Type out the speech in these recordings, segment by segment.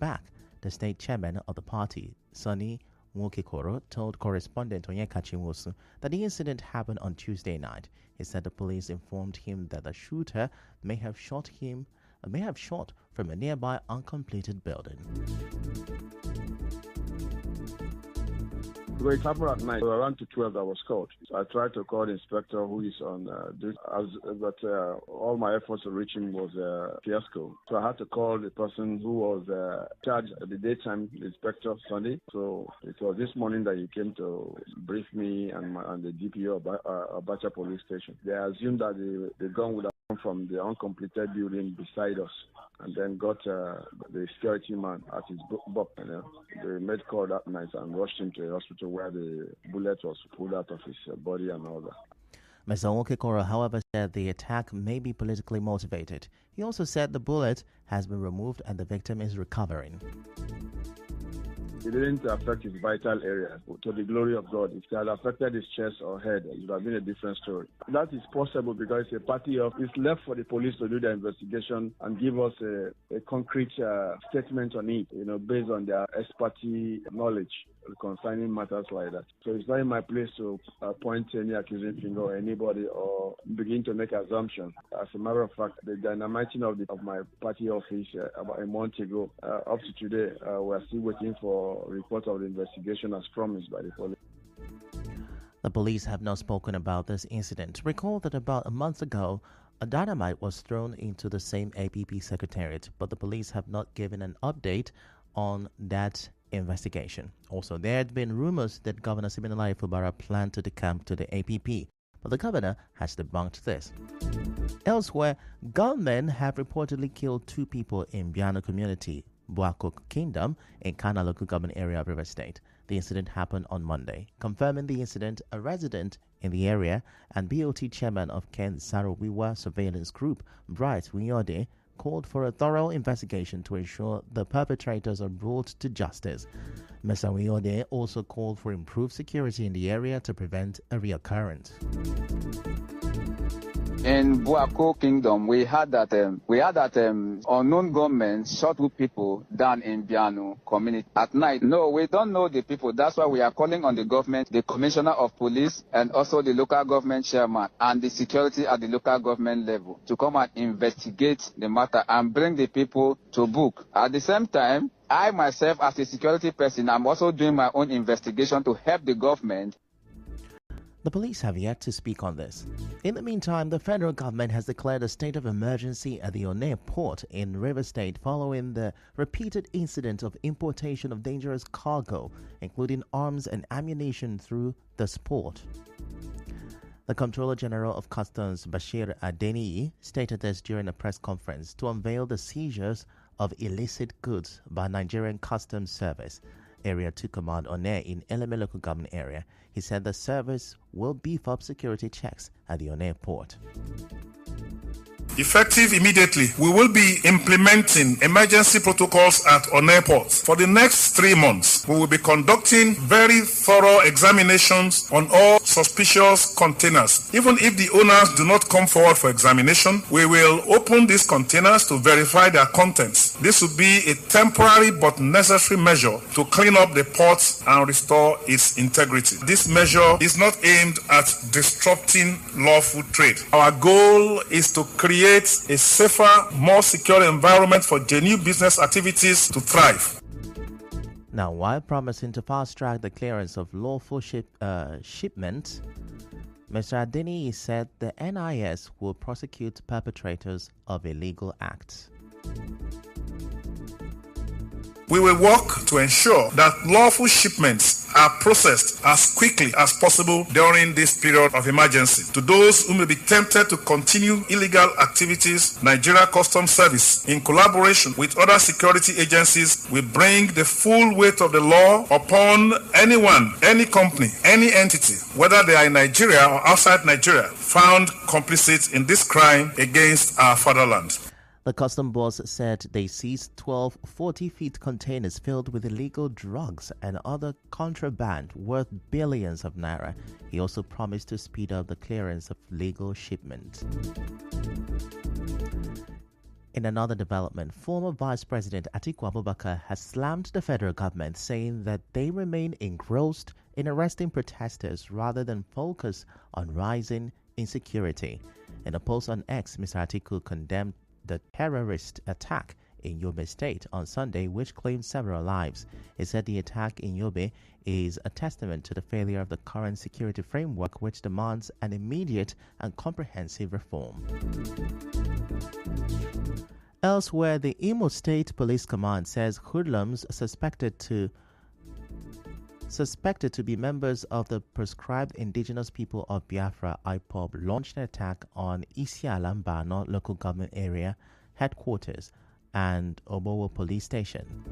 back. The state chairman of the party, Sonny Nwokekoro, told correspondent Onyeka Chinwosu that the incident happened on Tuesday night. He said the police informed him that the shooter may have shot from a nearby uncompleted building. It happened at night. Around 12, I was called. So I tried to call the inspector who is on duty, but all my efforts to reach him was fiasco. So I had to call the person who was charged at the daytime, the inspector, Sunday. So it was this morning that he came to brief me and the DPO of Abacha police station. They assumed that the gun would have come from the uncompleted building beside us, and then got the security man at his book. They made call that night and rushed him to the hospital where the bullet was pulled out of his body and all that. Mr. Nwokekoro, however, said the attack may be politically motivated. He also said the bullet has been removed and the victim is recovering. It didn't affect his vital area. To the glory of God, if it had affected his chest or head, it would have been a different story. That is possible because it's a party of. It's left for the police to do the investigation and give us a concrete statement on it, based on their expertise knowledge concerning matters like that. So it's not in my place to point any accusing finger or anybody or begin to make assumptions. As a matter of fact, the dynamiting of my party office about a month ago, up to today, we're still waiting for a report of the investigation as promised by the police. The police have not spoken about this incident. Recall that about a month ago, a dynamite was thrown into the same APP secretariat, but the police have not given an update on that investigation. Also, there had been rumors that Governor Siminalayi Fubara planned to decamp to the APP, but the governor has debunked this. Elsewhere, gunmen have reportedly killed 2 people in Biano community, Buakok Kingdom, in Kana local government area of River State. The incident happened on Monday. Confirming the incident, a resident in the area and BOT chairman of Ken Sarowiwa surveillance group, Bright Winyode, called for a thorough investigation to ensure the perpetrators are brought to justice. Mr. Winyode also called for improved security in the area to prevent a reoccurrence. In Buako Kingdom, we had that unknown gunmen shot 2 people down in Biano community at night. No, we don't know the people. That's why we are calling on the government, the commissioner of police, and also the local government chairman and the security at the local government level to come and investigate the matter and bring the people to book. At the same time, I myself, as a security person, I'm also doing my own investigation to help the government. The police have yet to speak on this. In the meantime, the federal government has declared a state of emergency at the Onne port in River State following the repeated incident of importation of dangerous cargo, including arms and ammunition through this port. The Comptroller General of Customs, Bashir Adeniyi, stated this during a press conference to unveil the seizures of illicit goods by Nigerian Customs Service, Area 2 Command Onne in Eleme local government area. He said the service will beef up security checks at the Onne port. Effective immediately, we will be implementing emergency protocols at Onne Port. For the next 3 months, we will be conducting very thorough examinations on all suspicious containers. Even if the owners do not come forward for examination, we will open these containers to verify their contents. This will be a temporary but necessary measure to clean up the port and restore its integrity. This measure is not aimed at disrupting lawful trade. Our goal is to create a safer, more secure environment for genuine business activities to thrive. Now, while promising to fast-track the clearance of lawful shipment, Mr. Adeniyi said the NIS will prosecute perpetrators of illegal acts. We will work to ensure that lawful shipments are processed as quickly as possible during this period of emergency. To those who may be tempted to continue illegal activities, Nigeria Customs Service, in collaboration with other security agencies, will bring the full weight of the law upon anyone, any company, any entity, whether they are in Nigeria or outside Nigeria, found complicit in this crime against our fatherland. The custom boss said they seized 12 40-feet containers filled with illegal drugs and other contraband worth billions of naira. He also promised to speed up the clearance of legal shipment. In another development, former Vice President Atiku Abubakar has slammed the federal government, saying that they remain engrossed in arresting protesters rather than focus on rising insecurity. In a post on X, Mr. Atiku condemned the terrorist attack in Yobe State on Sunday, which claimed several lives. He said the attack in Yobe is a testament to the failure of the current security framework, which demands an immediate and comprehensive reform. Elsewhere, the Imo State Police Command says hoodlums suspected to be members of the proscribed indigenous people of Biafra IPOB launched an attack on Isialambano local government area headquarters and Obowo police station.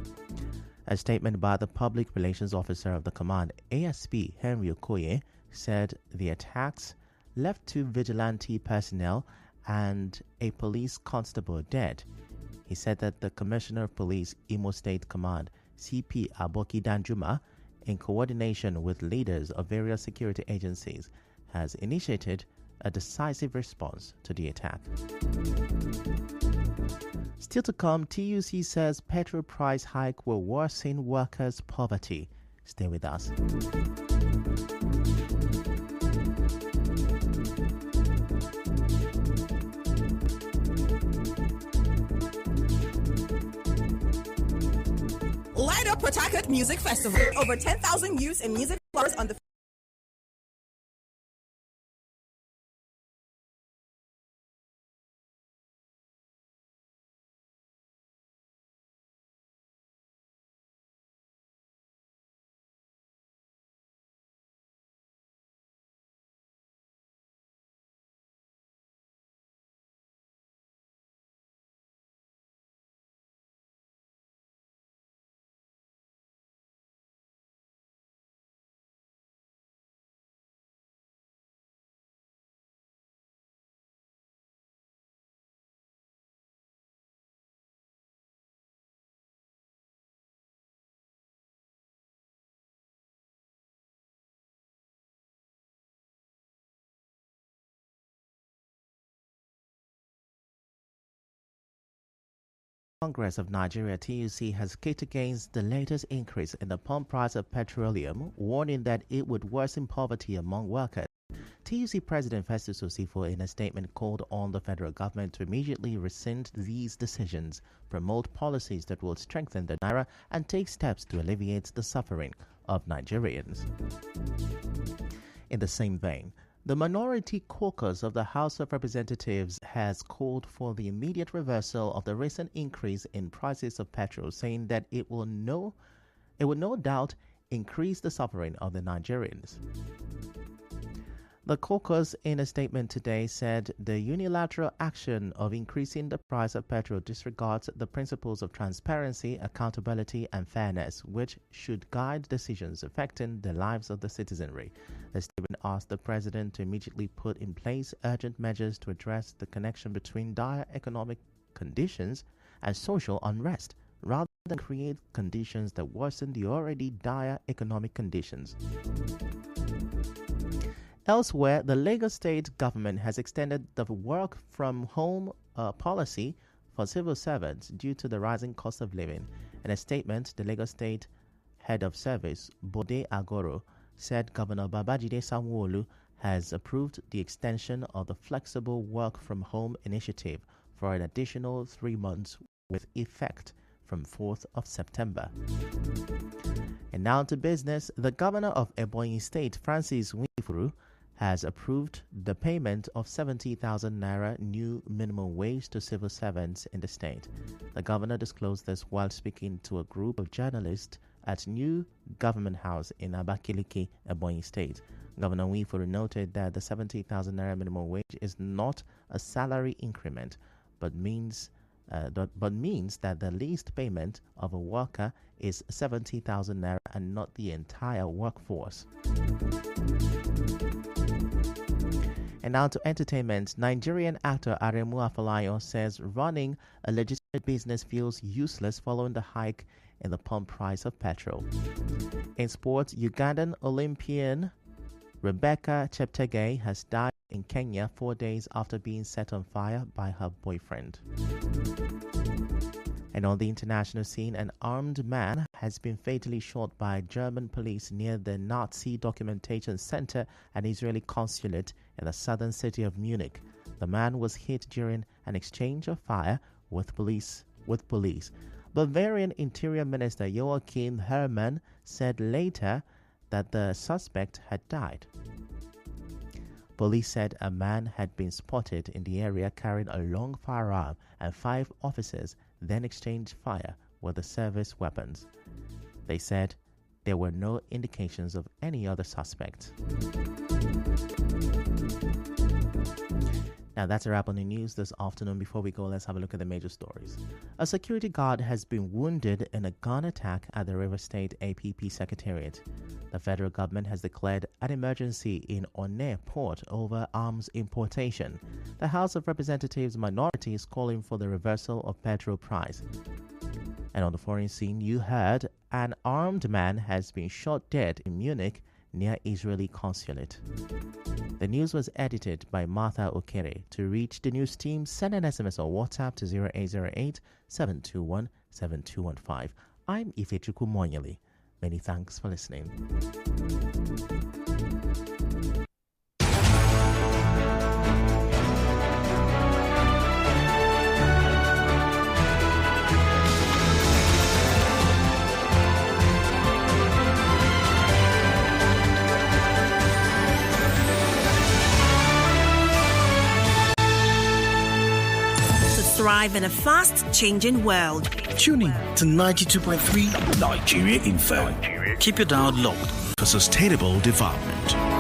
A statement by the public relations officer of the command, ASP Henry Okoye, said the attacks left 2 vigilante personnel and a police constable dead. He said that the Commissioner of Police, Imo State Command, CP Aboki Danjuma, in coordination with leaders of various security agencies, has initiated a decisive response to the attack. Still to come, TUC says petrol price hike will worsen workers' poverty. Stay with us. Light Up Port Harcourt Music Festival. Over 10,000 youths and music lovers on the Congress of Nigeria TUC has kicked against the latest increase in the pump price of petroleum, warning that it would worsen poverty among workers. TUC President Festus Osifo, in a statement, called on the federal government to immediately rescind these decisions, promote policies that will strengthen the naira, and take steps to alleviate the suffering of Nigerians. In the same vein, the Minority Caucus of the House of Representatives has called for the immediate reversal of the recent increase in prices of petrol, saying that it will no doubt increase the suffering of the Nigerians. The caucus, in a statement today, said the unilateral action of increasing the price of petrol disregards the principles of transparency, accountability, and fairness, which should guide decisions affecting the lives of the citizenry. The statement asked the president to immediately put in place urgent measures to address the connection between dire economic conditions and social unrest, rather than create conditions that worsen the already dire economic conditions. Elsewhere, the Lagos State government has extended the work from home policy for civil servants due to the rising cost of living. In a statement, the Lagos State Head of Service, Bode Agoro, said Governor Babajide Sanwo-Olu has approved the extension of the flexible work from home initiative for an additional 3 months with effect from 4th of September. And now to business. The governor of Ebonyi State, Francis Nwifuru, has approved the payment of 70,000 naira new minimum wage to civil servants in the state. The governor disclosed this while speaking to a group of journalists at New Government House in Abakaliki, Ebonyi State. Governor Nwifuru noted that the 70,000 naira minimum wage is not a salary increment, but means that the least payment of a worker is 70,000 naira and not the entire workforce. And now to entertainment. Nigerian actor Aremu Afolayan says running a legitimate business feels useless following the hike in the pump price of petrol. In sports, Ugandan Olympian Rebecca Cheptegei has died in Kenya 4 days after being set on fire by her boyfriend. And on the international scene, an armed man has been fatally shot by German police near the Nazi Documentation Center and Israeli consulate in the southern city of Munich. The man was hit during an exchange of fire with police. Bavarian Interior Minister Joachim Herrmann said later that the suspect had died. Police said a man had been spotted in the area carrying a long firearm, and 5 officers then exchanged fire with the service weapons. They said there were no indications of any other suspect. Now that's a wrap on the news this afternoon. Before we go, let's have a look at the major stories. A security guard has been wounded in a gun attack at the River State APP Secretariat. The federal government has declared an emergency in Onne port over arms importation. The House of Representatives minority is calling for the reversal of petrol price. And on the foreign scene, you heard an armed man has been shot dead in Munich near Israeli consulate. The news was edited by Martha Okere. To reach the news team, send an SMS or WhatsApp to 0808-721-7215. I'm Ifechukwu Monyeli. Many thanks for listening. Thrive in a fast-changing world. Tune in to 92.3 Nigeria Info. Keep your dial locked for sustainable development.